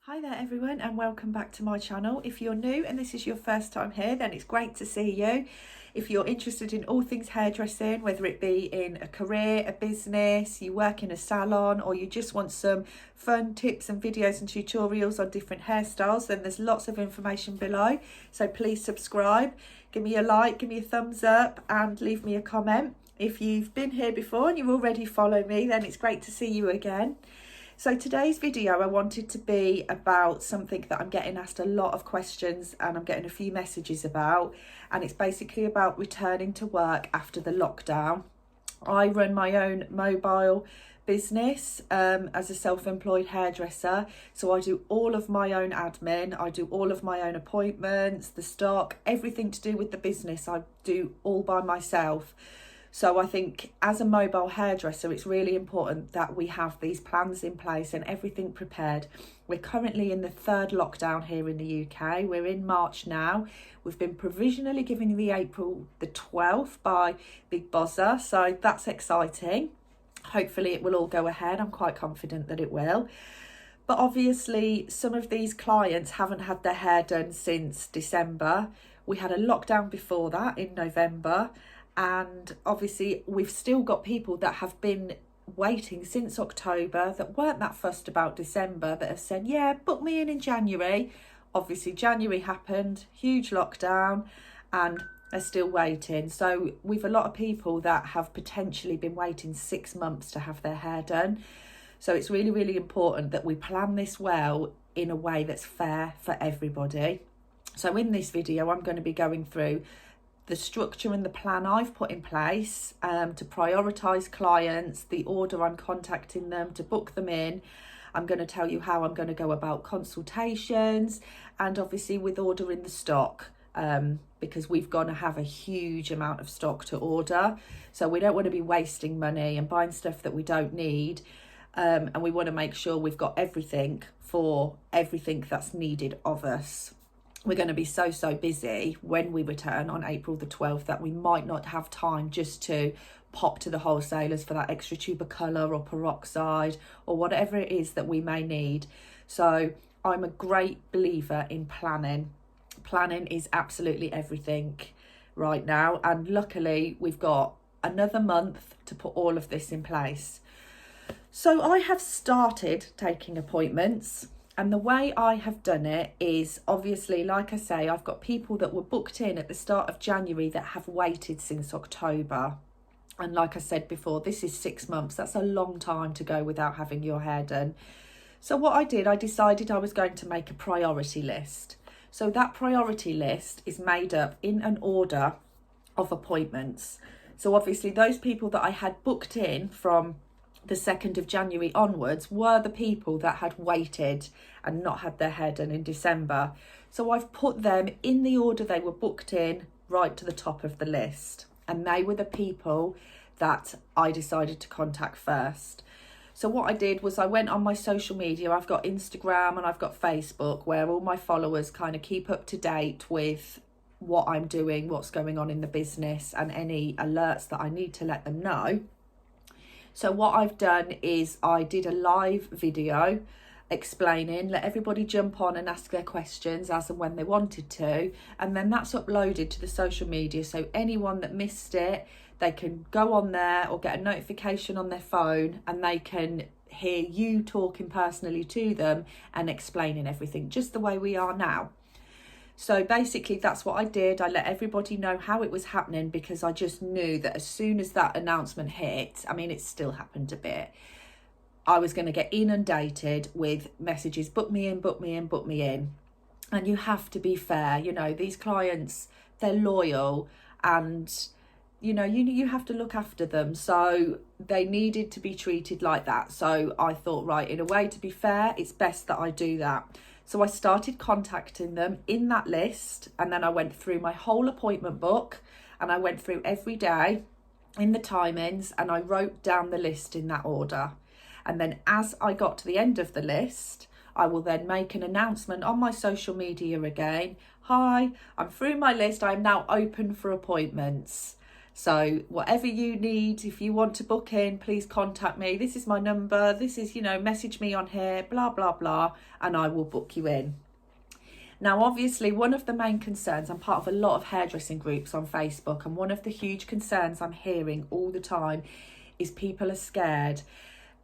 Hi there everyone, and welcome back to my channel. If you're new and this is your first time here, then it's great to see you. If you're interested in all things hairdressing, whether it be in a career, a business, you work in a salon, or you just want some fun tips and videos and tutorials on different hairstyles, then there's lots of information below. So please subscribe, give me a like, give me a thumbs up, and leave me a comment. If you've been here before and you already follow me, then it's great to see you again. So today's video I wanted to be about something that I'm getting asked a lot of questions and I'm getting a few messages about, and it's basically about returning to work after the lockdown. I run my own mobile business as a self-employed hairdresser, so I do all of my own admin, I do all of my own appointments, the stock, everything to do with the business I do all by myself. So I think as a mobile hairdresser, it's really important that we have these plans in place and everything prepared. We're currently in the third lockdown here in the UK. We're in March now. We've been provisionally given the April the 12th by Big Bozza, so that's exciting. Hopefully it will all go ahead. I'm quite confident that it will. But obviously some of these clients haven't had their hair done since December. We had a lockdown before that in November. And obviously we've still got people that have been waiting since October that weren't that fussed about December, that have said, yeah, book me in January. Obviously January happened, huge lockdown, and they're still waiting. So we've a lot of people that have potentially been waiting 6 months to have their hair done. So it's really, really important that we plan this well in a way that's fair for everybody. So in this video, I'm going to be going through the structure and the plan I've put in place to prioritise clients, the order I'm contacting them to book them in. I'm going to tell you how I'm going to go about consultations, and obviously with ordering the stock, because we've got to have a huge amount of stock to order. So we don't want to be wasting money and buying stuff that we don't need. And we want to make sure we've got everything for everything that's needed of us. We're going to be so busy when we return on April the 12th that we might not have time just to pop to the wholesalers for that extra tube of colour or peroxide or whatever it is that we may need. So I'm a great believer in planning. Planning is absolutely everything right now, and luckily we've got another month to put all of this in place. So I have started taking appointments. And the way I have done it is, obviously, like I say, I've got people that were booked in at the start of January that have waited since October. And like I said before, this is 6 months. That's a long time to go without having your hair done. So what I did, I decided I was going to make a priority list. So that priority list is made up in an order of appointments. So obviously those people that I had booked in from the 2nd of January onwards were the people that had waited and not had their hair done in December. So I've put them in the order they were booked in, right to the top of the list. And they were the people that I decided to contact first. So what I did was I went on my social media. I've got Instagram and I've got Facebook, where all my followers kind of keep up to date with what I'm doing, what's going on in the business, and any alerts that I need to let them know. So what I've done is I did a live video explaining, let everybody jump on and ask their questions as and when they wanted to. And then that's uploaded to the social media. So anyone that missed it, they can go on there or get a notification on their phone and they can hear you talking personally to them and explaining everything just the way we are now. So basically that's what I did. I let everybody know how it was happening, because I just knew that as soon as that announcement hit, I mean, it's still happened a bit, I was going to get inundated with messages, book me in, book me in, book me in. And you have to be fair. You know, these clients, they're loyal, and you know, you have to look after them. So they needed to be treated like that. So I thought, right, in a way to be fair, it's best that I do that. So I started contacting them in that list, and then I went through my whole appointment book and I went through every day in the timings and I wrote down the list in that order. And then as I got to the end of the list, I will then make an announcement on my social media again. Hi, I'm through my list. I'm now open for appointments. So whatever you need, if you want to book in, please contact me. This is my number. This is, message me on here, blah, blah, blah, and I will book you in. Now, obviously, one of the main concerns, I'm part of a lot of hairdressing groups on Facebook, and one of the huge concerns I'm hearing all the time is people are scared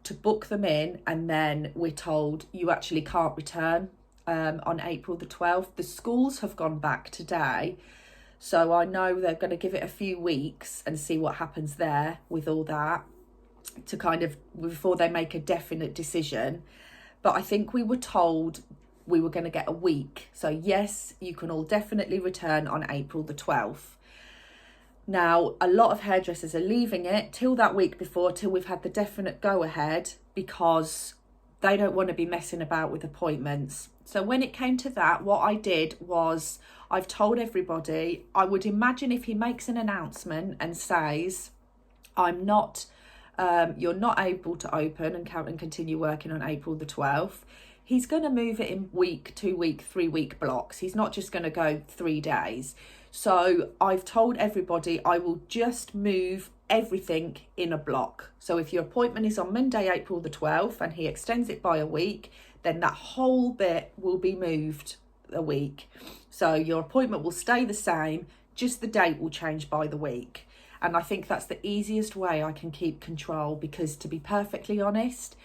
to book them in, and then we're told you actually can't return on April the 12th. The schools have gone back today, so I know they're going to give it a few weeks and see what happens there with all that, to kind of, before they make a definite decision. But I think we were told we were going to get a week. So yes, you can all definitely return on April the 12th. Now, a lot of hairdressers are leaving it till that week before, till we've had the definite go ahead, because they don't want to be messing about with appointments. So when it came to that, what I did was I've told everybody, I would imagine if he makes an announcement and says, you're not able to open and continue working on April the 12th, he's going to move it in week, 2 week, 3 week blocks. He's not just going to go 3 days. So I've told everybody I will just move everything in a block. So if your appointment is on Monday, April the 12th, and he extends it by a week, then that whole bit will be moved a week. So your appointment will stay the same, just the date will change by the week. And I think that's the easiest way I can keep control, because to be perfectly honest,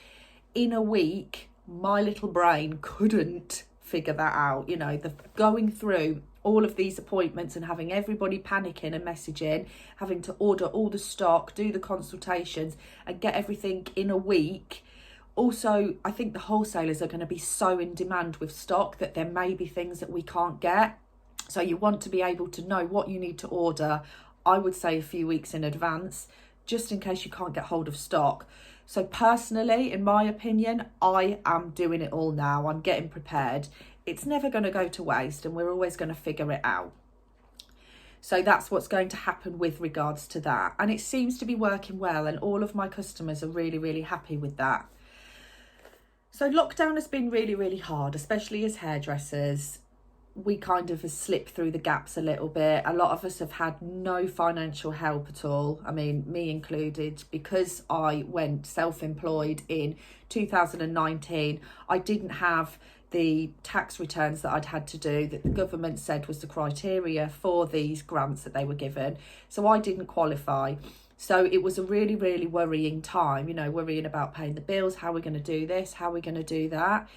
in a week, my little brain couldn't figure that out. Going through all of these appointments and having everybody panicking and messaging, having to order all the stock, do the consultations and get everything in a week. Also, I think the wholesalers are going to be so in demand with stock that there may be things that we can't get. So you want to be able to know what you need to order, I would say a few weeks in advance, just in case you can't get hold of stock. So personally, in my opinion, I am doing it all now. I'm getting prepared. It's never going to go to waste, and we're always going to figure it out. So that's what's going to happen with regards to that. And it seems to be working well, and all of my customers are really, really happy with that. So lockdown has been really, really hard, especially as hairdressers. We kind of have slipped through the gaps a little bit. A lot of us have had no financial help at all. I mean, me included, because I went self-employed in 2019. I didn't have the tax returns that I'd had to do, that the government said was the criteria for these grants that they were given. So I didn't qualify. So it was a really, really worrying time, worrying about paying the bills, how we're going to do this, how we're going to do that.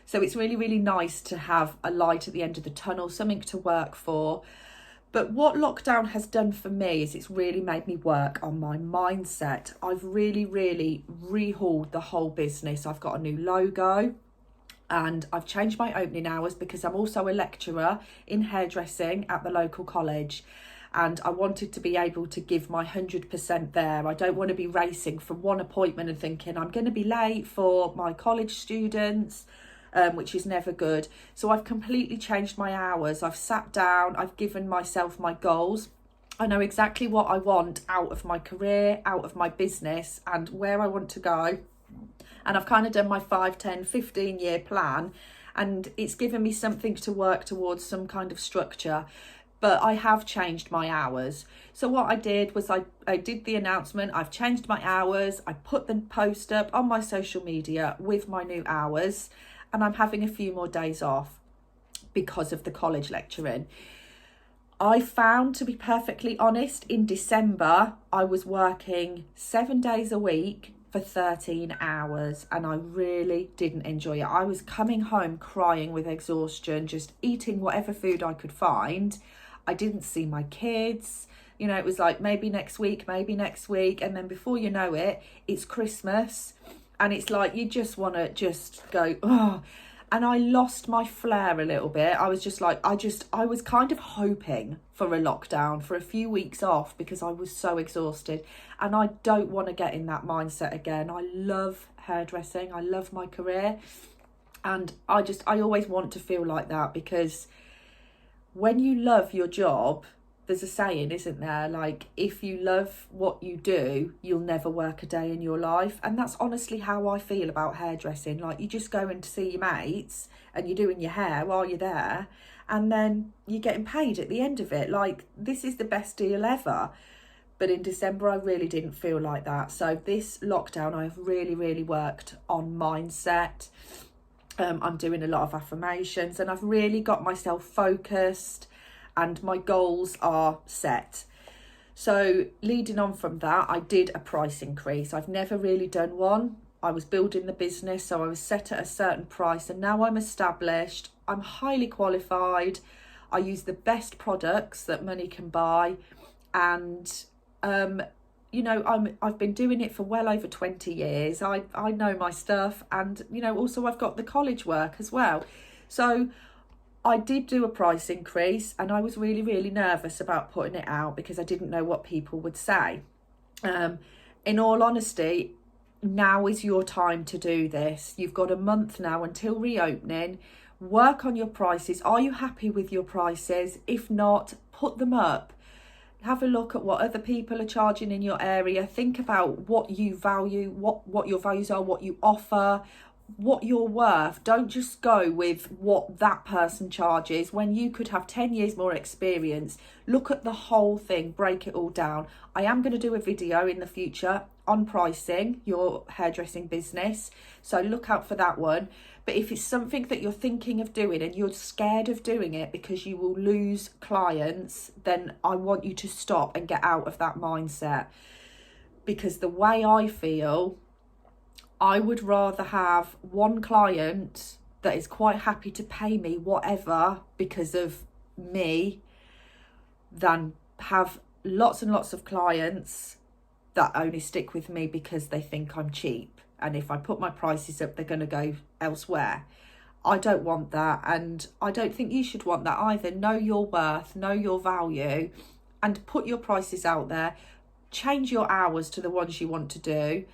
So it's really, really nice to have a light at the end of the tunnel, something to work for. But what lockdown has done for me is it's really made me work on my mindset. I've really, really rehauled the whole business. I've got a new logo, and I've changed my opening hours because I'm also a lecturer in hairdressing at the local college. And I wanted to be able to give my 100% there. I don't want to be racing from one appointment and thinking I'm going to be late for my college students, which is never good. So I've completely changed my hours. I've sat down, I've given myself my goals. I know exactly what I want out of my career, out of my business, and where I want to go. And I've kind of done my 5, 10, 15 year plan, and it's given me something to work towards, some kind of structure. But I have changed my hours. So what I did was I did the announcement, I've changed my hours, I put the post up on my social media with my new hours, and I'm having a few more days off because of the college lecturing. I found, to be perfectly honest, in December, I was working 7 days a week for 13 hours, and I really didn't enjoy it. I was coming home crying with exhaustion, just eating whatever food I could find. I didn't see my kids. It was like maybe next week. And then before you know it, it's Christmas. And it's like you just want to just go, oh. And I lost my flair a little bit. I was just like, I was kind of hoping for a lockdown, for a few weeks off, because I was so exhausted. And I don't want to get in that mindset again. I love hairdressing. I love my career. And I always want to feel like that, because when you love your job, there's a saying, isn't there? Like, if you love what you do, you'll never work a day in your life. And that's honestly how I feel about hairdressing. Like, you just go in to see your mates and you're doing your hair while you're there, and then you're getting paid at the end of it. Like, this is the best deal ever. But in December, I really didn't feel like that. So this lockdown, I've really worked on mindset. I'm doing a lot of affirmations, and I've really got myself focused, and my goals are set. So leading on from that, I did a price increase. I've never really done one. I was building the business, so I was set at a certain price, and now I'm established. I'm highly qualified. I use the best products that money can buy, and you know, I've been doing it for well over 20 years. I know my stuff, and you know, also I've got the college work as well. So I did do a price increase, and I was really nervous about putting it out because I didn't know what people would say. In all honesty, now is your time to do this. You've got a month now until reopening. Work on your prices. Are you happy with your prices? If not, put them up. Have a look at what other people are charging in your area. Think about what you value, what your values are, what you offer, what you're worth. Don't just go with what that person charges when you could have 10 years more experience. Look at the whole thing, break it all down. I am going to do a video in the future on pricing your hairdressing business, so look out for that one. But if it's something that you're thinking of doing and you're scared of doing it because you will lose clients, then I want you to stop and get out of that mindset. Because the way I feel, I would rather have one client that is quite happy to pay me whatever because of me than have lots and lots of clients that only stick with me because they think I'm cheap. And if I put my prices up, they're going to go elsewhere. I don't want that, and I don't think you should want that either. Know your worth, know your value, and put your prices out there. Change your hours to the ones you want to do,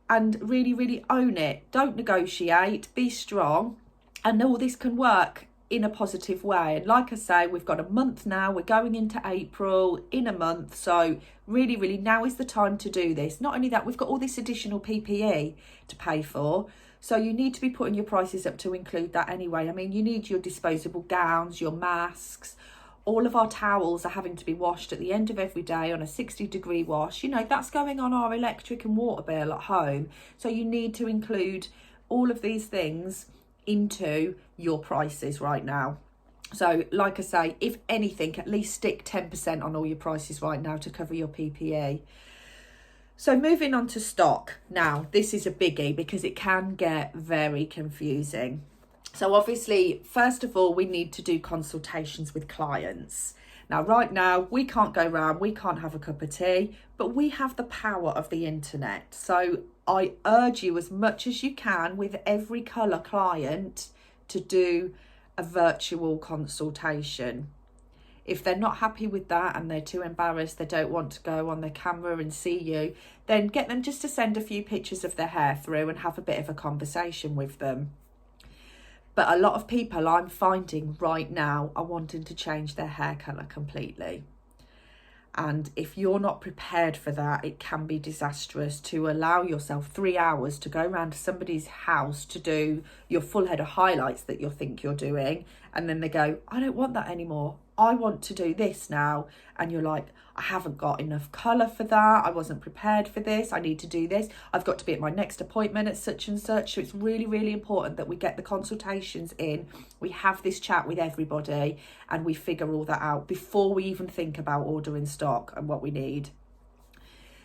and really own it. Don't negotiate, be strong, and all this can work in a positive way. And like I say, we've got a month now, we're going into April in a month, so really now is the time to do this. Not only that, we've got all this additional PPE to pay for, so you need to be putting your prices up to include that anyway. I mean, you need your disposable gowns, your masks. All of our towels are having to be washed at the end of every day on a 60-degree wash. You know, that's going on our electric and water bill at home. So you need to include all of these things into your prices right now. So like I say, if anything, at least stick 10% on all your prices right now to cover your PPE. So moving on to stock. Now, this is a biggie because it can get very confusing. So obviously, first of all, we need to do consultations with clients. Now, right now, we can't go round, we can't have a cup of tea, but we have the power of the internet. So I urge you as much as you can with every colour client to do a virtual consultation. If they're not happy with that and they're too embarrassed, they don't want to go on their camera and see you, then get them just to send a few pictures of their hair through and have a bit of a conversation with them. But a lot of people I'm finding right now are wanting to change their hair colour completely. And if you're not prepared for that, it can be disastrous to allow yourself 3 hours to go around to somebody's house to do your full head of highlights that you think you're doing. And then they go, I don't want that anymore. I want to do this now. And you're like, I haven't got enough colour for that. I wasn't prepared for this. I need to do this. I've got to be at my next appointment at such and such. So it's really important that we get the consultations in. We have this chat with everybody and we figure all that out before we even think about ordering stock and what we need.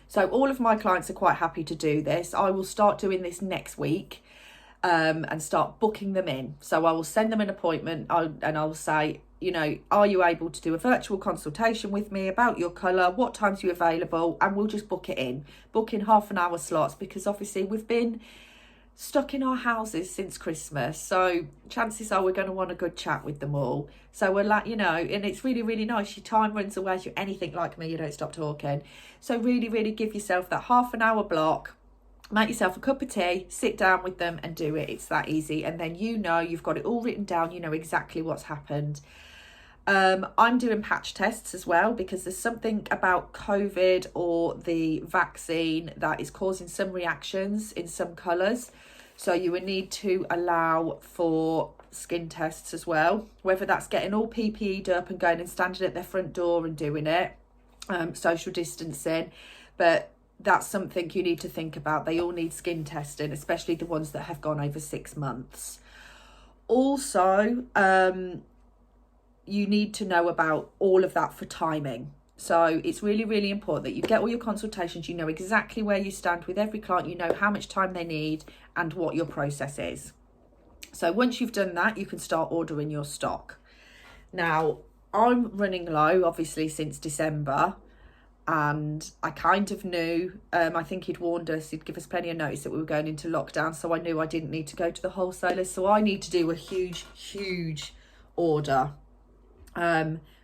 So all of my clients are quite happy to do this. I will start doing this next week and start booking them in. So I will send them an appointment and I'll say, you know, are you able to do a virtual consultation with me about your colour? What time's you available? And we'll just book it in. Book in half-an-hour slots because obviously we've been stuck in our houses since Christmas. So chances are we're going to want a good chat with them all. So we're like, you know, and it's really nice. Your time runs away. If you're anything like me, you don't stop talking. So really give yourself that half-an-hour block. Make yourself a cup of tea, sit down with them and do it. It's that easy. And then you know you've got it all written down. You know exactly what's happened. I'm doing patch tests as well because there's something about COVID or the vaccine that is causing some reactions in some colours. So you would need to allow for skin tests as well, whether that's getting all PPE'd up and going and standing at their front door and doing it. social distancing, but that's something you need to think about. They all need skin testing, especially the ones that have gone over 6 months. Also, you need to know about all of that for timing. So it's really, really important that you get all your consultations, you know exactly where you stand with every client, you know how much time they need and what your process is. So once you've done that, you can start ordering your stock. Now, I'm running low, obviously, since December, and I kind of knew, I think he'd warned us, he'd give us plenty of notice that we were going into lockdown, so I knew I didn't need to go to the wholesalers, so I need to do a huge order,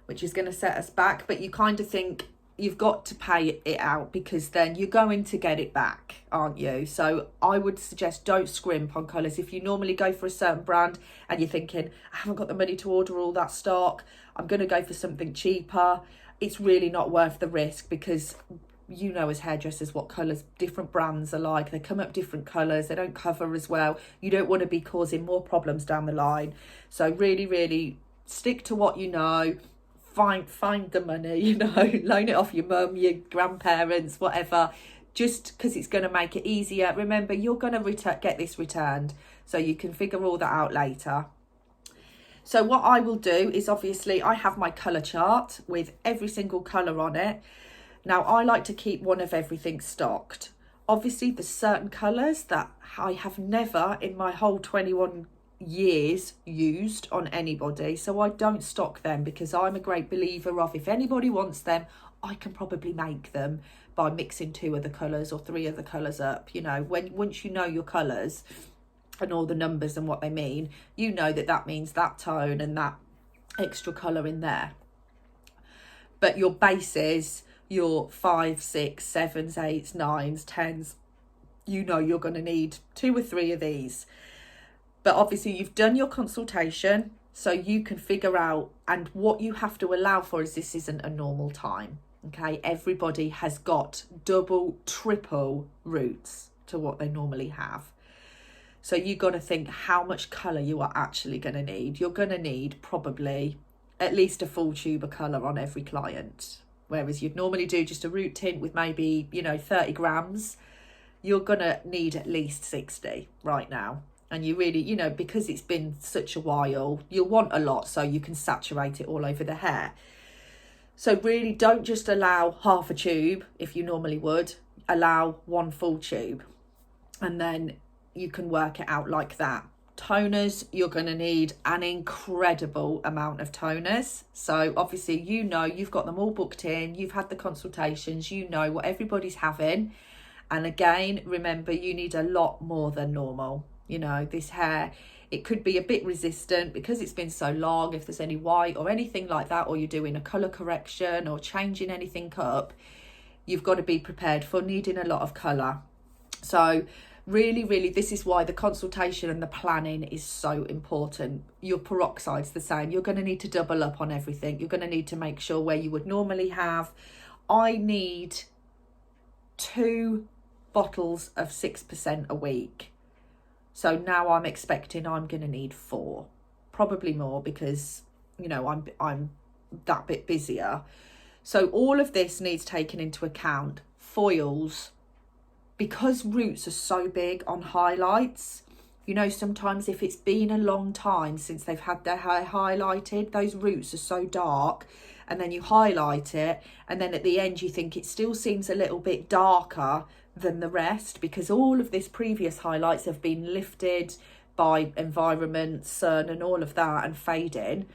which is going to set us back. But you kind of think you've got to pay it out, because then you're going to get it back, aren't you? So I would suggest don't scrimp on colours. If you normally go for a certain brand and you're thinking, I haven't got the money to order all that stock, I'm going to go for something cheaper, it's really not worth the risk, because you know as hairdressers what colours different brands are like. They come up different colours, they don't cover as well. You don't want to be causing more problems down the line. So really stick to what you know. Find the money, you know, loan it off your mum, your grandparents, whatever, just because it's going to make it easier. Remember, you're going to get this returned, so you can figure all that out later. So what I will do is, obviously, I have my colour chart with every single colour on it. Now, I like to keep one of everything stocked. Obviously, there's certain colours that I have never in my whole 21 years used on anybody, so I don't stock them, because I'm a great believer of, if anybody wants them, I can probably make them by mixing 2 of the colours or 3 of the colours up. You know, once you know your colours and all the numbers and what they mean, you know that means that tone and that extra colour in there. But your bases, your 5, 6, 7s, 8s, 9s, 10s, you know you're going to need 2 or 3 of these. But obviously you've done your consultation, so you can figure out, and what you have to allow for is this isn't a normal time, okay? Everybody has got double, triple routes to what they normally have. So you've got to think how much colour you are actually going to need. You're going to need probably at least a full tube of colour on every client. Whereas you'd normally do just a root tint with maybe, 30 grams, you're going to need at least 60 right now. And you really, because it's been such a while, you'll want a lot so you can saturate it all over the hair. So really don't just allow half a tube if you normally would. Allow 1 full tube. And then you can work it out like that. Toners, you're going to need an incredible amount of toners. So obviously, you've got them all booked in. You've had the consultations. You know what everybody's having. And again, remember, you need a lot more than normal. This hair, it could be a bit resistant because it's been so long. If there's any white or anything like that, or you're doing a colour correction or changing anything up, you've got to be prepared for needing a lot of colour. So really, this is why the consultation and the planning is so important. Your peroxide's the same. You're going to need to double up on everything. You're going to need to make sure where you would normally have, I need 2 bottles of 6% a week. So now I'm expecting I'm going to need 4, probably more, because, I'm that bit busier. So all of this needs taken into account. Foils, because roots are so big on highlights, sometimes if it's been a long time since they've had their hair highlighted, those roots are so dark, and then you highlight it, and then at the end you think it still seems a little bit darker than the rest, because all of this previous highlights have been lifted by environment, sun and all of that, and fading.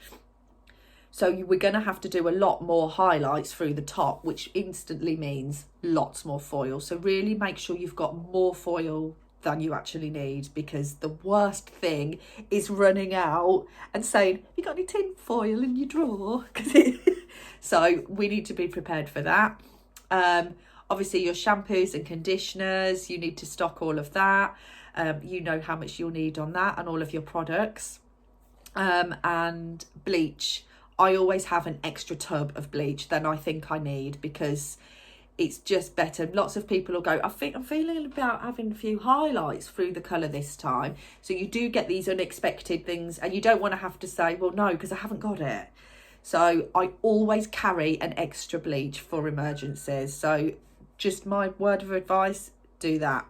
So we're going to have to do a lot more highlights through the top, which instantly means lots more foil. So really make sure you've got more foil than you actually need, because the worst thing is running out and saying, have you got any tin foil in your drawer? So we need to be prepared for that. Obviously your shampoos and conditioners, you need to stock all of that. You know how much you'll need on that and all of your products. And bleach. I always have an extra tub of bleach than I think I need, because it's just better. Lots of people will go, I think I'm feeling about having a few highlights through the colour this time. So you do get these unexpected things, and you don't want to have to say, well, no, because I haven't got it. So I always carry an extra bleach for emergencies. So just my word of advice, do that.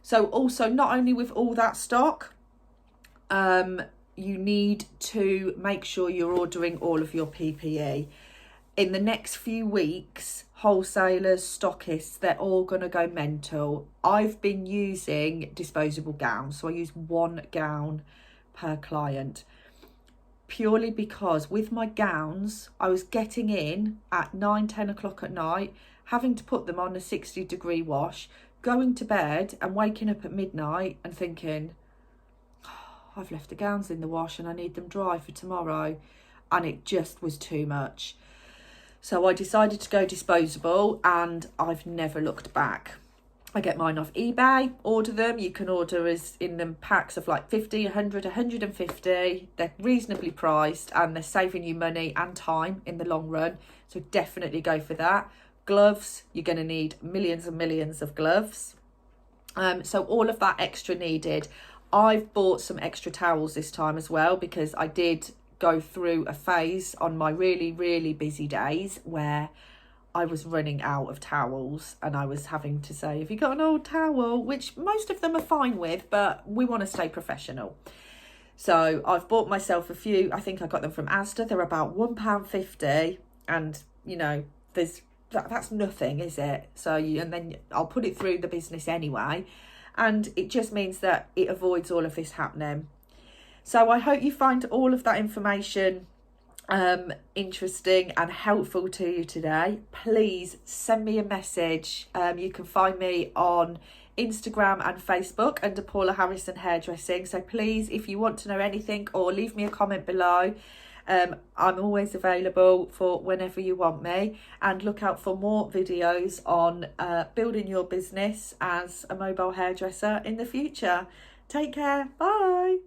So also, not only with all that stock, you need to make sure you're ordering all of your PPE. In the next few weeks, wholesalers, stockists, they're all going to go mental. I've been using disposable gowns, so I use 1 gown per client, purely because with my gowns, I was getting in at 9-10 o'clock at night, having to put them on a 60-degree wash, going to bed and waking up at midnight and thinking, I've left the gowns in the wash and I need them dry for tomorrow. And it just was too much. So I decided to go disposable, and I've never looked back. I get mine off eBay, order them. You can order as in them packs of like 50, 100, 150. They're reasonably priced and they're saving you money and time in the long run. So definitely go for that. Gloves, you're going to need millions and millions of gloves. So all of that extra needed. I've bought some extra towels this time as well, because I did go through a phase on my really, really busy days where I was running out of towels, and I was having to say, have you got an old towel? Which most of them are fine with, but we want to stay professional. So I've bought myself a few. I think I got them from Asda. They're about £1.50, and you know, that's nothing, is it? So and then I'll put it through the business anyway, and it just means that it avoids all of this happening. So I hope you find all of that information interesting and helpful to you today. Please send me a message. You can find me on Instagram and Facebook under Paula Harrison Hairdressing. So please, if you want to know anything, or leave me a comment below. I'm always available for whenever you want me, and look out for more videos on building your business as a mobile hairdresser in the future. Take care. Bye.